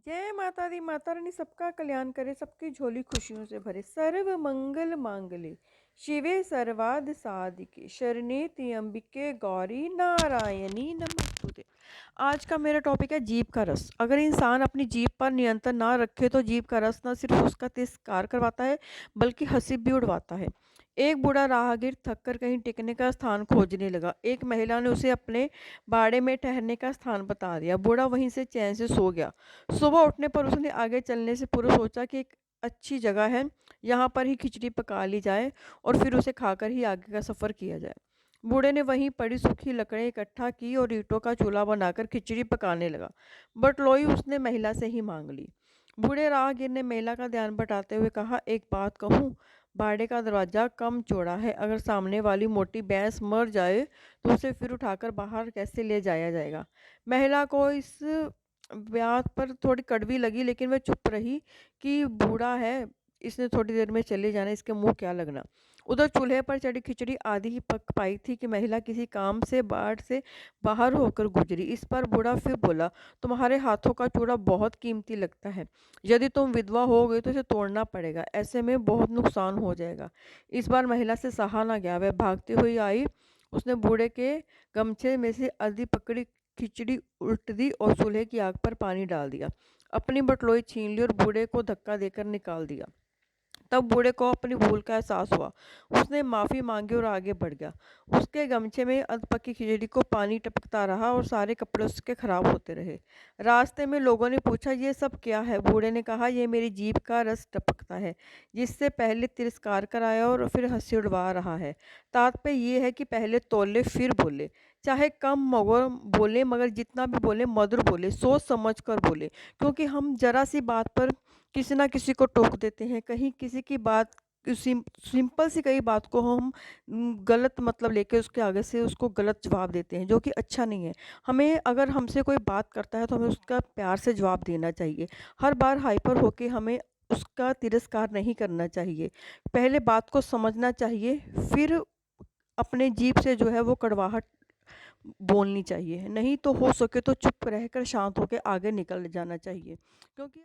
जय माता दी। माता रानी सबका कल्याण करे, सबकी झोली खुशियों से भरे। सर्व मंगल मांगले शिवे सर्वार्थ साधिके, शरण्ये त्र्यंबिके गौरी नारायणी नमोस्तुते। आज का मेरा टॉपिक है जीभ का रस। अगर इंसान अपनी जीभ पर नियंत्रण ना रखे तो जीभ का रस न सिर्फ उसका तिरस्कार करवाता है बल्कि हंसी भी उड़वाता है। एक बूढ़ा राहगीर थककर कहीं टिकने का स्थान खोजने लगा। एक महिला ने उसे अपने बाड़े में ठहरने का स्थान बता दिया। बूढ़ा वहीं से चैन से सो गया। सुबह उठने पर उसने आगे चलने से पूर्व सोचा कि एक अच्छी जगह है, यहाँ पर ही खिचड़ी पका ली जाए और फिर उसे खाकर ही आगे का सफ़र किया जाए। बूढ़े ने वहीं पड़ी सूखी लकड़ें इकट्ठा की और ईंटों का चूल्हा बनाकर खिचड़ी पकाने लगा। बट लोई उसने महिला से ही मांग ली। बूढ़े राहगीर ने महिला का ध्यान बटाते हुए कहा, एक बात कहूँ, बाड़े का दरवाज़ा कम चौड़ा है। अगर सामने वाली मोटी भैंस मर जाए तो उसे फिर उठाकर बाहर कैसे ले जाया जाएगा। महिला को इस बात पर थोड़ी कड़वी लगी, लेकिन वह चुप रही कि बूढ़ा है, इसने थोड़ी देर में चले जाना, इसके मुंह क्या लगना। उधर चूल्हे पर चढ़ी खिचड़ी आधी ही पक पाई थी कि महिला किसी काम से बाढ़ से बाहर होकर गुजरी। इस पर बूढ़ा फिर बोला, तुम्हारे हाथों का चूड़ा बहुत कीमती लगता है। यदि तुम विधवा हो गई तो इसे तोड़ना पड़ेगा, ऐसे में बहुत नुकसान हो जाएगा। इस बार महिला से सहा ना गया। वह भागती हुई आई। उसने बूढ़े के गमछे में से आधी पकड़ी खिचड़ी उल्ट दी और चूल्हे की आग पर पानी डाल दिया। अपनी बटलोई छीन ली और बूढ़े को धक्का देकर निकाल दिया। तब बूढ़े को अपनी भूल का एहसास हुआ। उसने माफ़ी मांगी और आगे बढ़ गया। उसके गमछे में अधपकी खिचड़ी को पानी टपकता रहा और सारे कपड़े उसके खराब होते रहे। रास्ते में लोगों ने पूछा, ये सब क्या है? बूढ़े ने कहा, ये मेरी जीभ का रस टपकता है, जिससे पहले तिरस्कार कराया और फिर हंसी उड़वा रहा है। तात्पर्य ये है कि पहले तौले फिर बोले। चाहे कम मगर बोले, मगर जितना भी बोले मधुर बोले, सोच समझ कर बोले। क्योंकि हम जरा सी बात पर किसी ना किसी को टोक देते हैं। कहीं किसी की बात सिंपल सी कई बात को हम गलत मतलब लेके उसके आगे से उसको गलत जवाब देते हैं, जो कि अच्छा नहीं है। हमें अगर हमसे कोई बात करता है तो हमें उसका प्यार से जवाब देना चाहिए। हर बार हाइपर होके हमें उसका तिरस्कार नहीं करना चाहिए। पहले बात को समझना चाहिए, फिर अपने जीभ से जो है वो कड़वाहट बोलनी चाहिए। नहीं तो हो सके तो चुप रहकर शांत होकर आगे निकल जाना चाहिए। क्योंकि